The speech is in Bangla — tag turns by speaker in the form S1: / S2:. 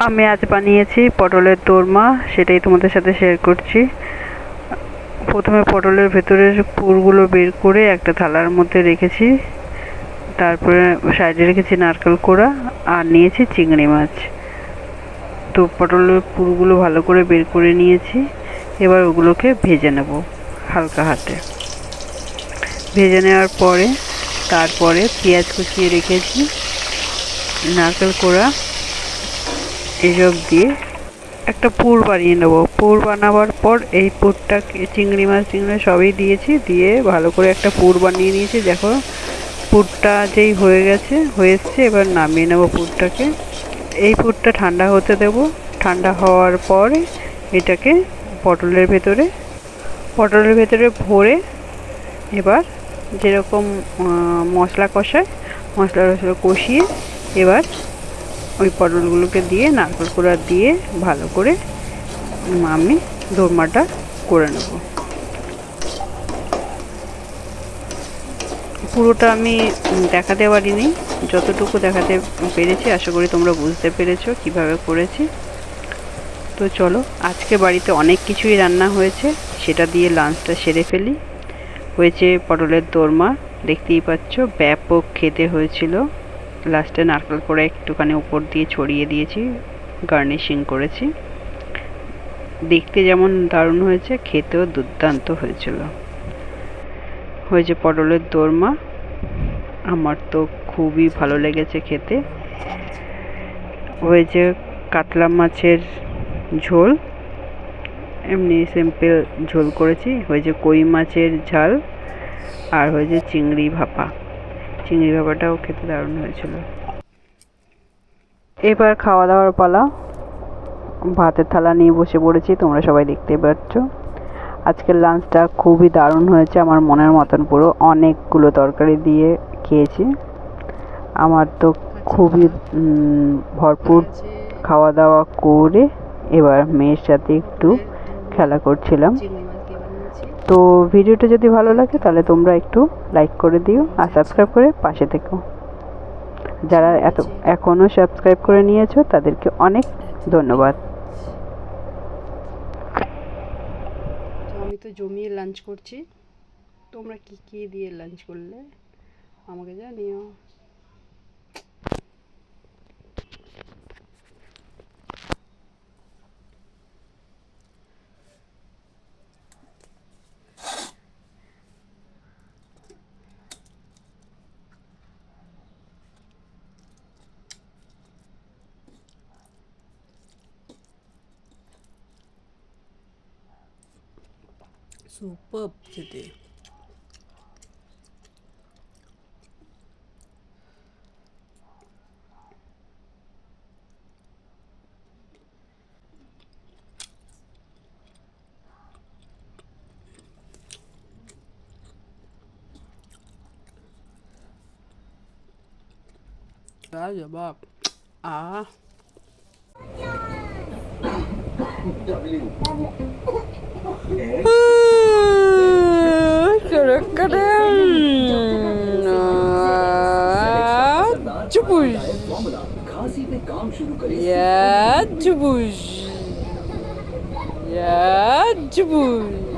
S1: আমি আজ বানিয়েছি পটলের দোরমা, সেটাই তোমাদের সাথে শেয়ার করছি। প্রথমে পটলের ভেতরের পুরগুলো বের করে একটা থালার মধ্যে রেখেছি, তারপরে সাইডে রেখেছি নারকেল কোড়া আর নিয়েছি চিংড়ি মাছ। তো পটলের পুরগুলো ভালো করে বের করে নিয়েছি, এবার ওগুলোকে ভেজে নেব হালকা হাতে। ভেজে নেওয়ার পরে তারপরে পেঁয়াজ কুচিয়ে রেখেছি, নারকেল কোড়া এসব দিয়ে একটা পুর বানিয়ে নেব। পুর বানাবার পর এই পুরটাকে চিংড়ি মাছ সবই দিয়েছি, দিয়ে ভালো করে একটা পুর বানিয়ে নিয়েছি। দেখো পুরটা যেই হয়ে এসছে, এবার নামিয়ে নেব পুরটাকে। এই পুরটা ঠান্ডা হতে দেব। ঠান্ডা হওয়ার পরে এটাকে পটলের ভেতরে ভরে এবার যেরকম মশলা টশলা কষিয়ে এবার ওই পটলগুলোকে দিয়ে নারকেল কোড়া দিয়ে ভালো করে আমি দোরমাটা করে নেব। পুরোটা আমি দেখাতে পারিনি, যতটুকু দেখাতে পেরেছি আশা করি তোমরা বুঝতে পেরেছো কিভাবে করেছি। তো চলো, আজকে বাড়িতে অনেক কিছুই রান্না হয়েছে, সেটা দিয়ে লাঞ্চটা সেরে ফেলি। হয়েছে পটলের দোরমা, দেখতেই পাচ্ছ, ব্যাপক খেতে হয়েছিল। লাস্টে নারকেল কোড়া একটুখানি উপর দিয়ে ছড়িয়ে দিয়েছি, গার্নিশিং করেছি। দেখতে যেমন দারুণ হয়েছে, খেতেও দুর্দান্ত হয়েছিল। হয়েছে পটলের দোরমা, আমার তো খুবই ভালো লেগেছে খেতে। হয়েছে কাতলা মাছের ঝোল, এমনি সিম্পল ঝোল করেছি। হয়েছে কই মাছের ঝাল, আর হয়েছে চিংড়ি ভাপাটাও খেতে দারুণ হয়েছিল। এবার খাওয়া দাওয়ার পালা। ভাতের থালা নিয়ে বসে পড়েছি, তোমরা সবাই দেখতে পাচ্ছ। আজকের লাঞ্চটা খুবই দারুণ হয়েছে, আমার মনের মতন পুরো অনেকগুলো তরকারি দিয়ে খেয়েছি। আমার তো খুবই ভরপুর খাওয়া দাওয়া করে এবার মেয়ের সাথে একটু খেলা করছিলাম। তো ভিডিওটা যদি ভালো লাগে তাহলে তোমরা একটু লাইক করে দিও আর সাবস্ক্রাইব করে পাশে থেকো। যারা এখনও সাবস্ক্রাইব করে নিয়েছো তাদেরকে অনেক ধন্যবাদ। আমি তো জমিয়ে লাঞ্চ করছি, তোমরা কি কি দিয়ে লাঞ্চ করলে আমাকে জানিও। সুপারব খেতে। লাজবাব। Çubuş. Ya çubuş. Ya çubuş.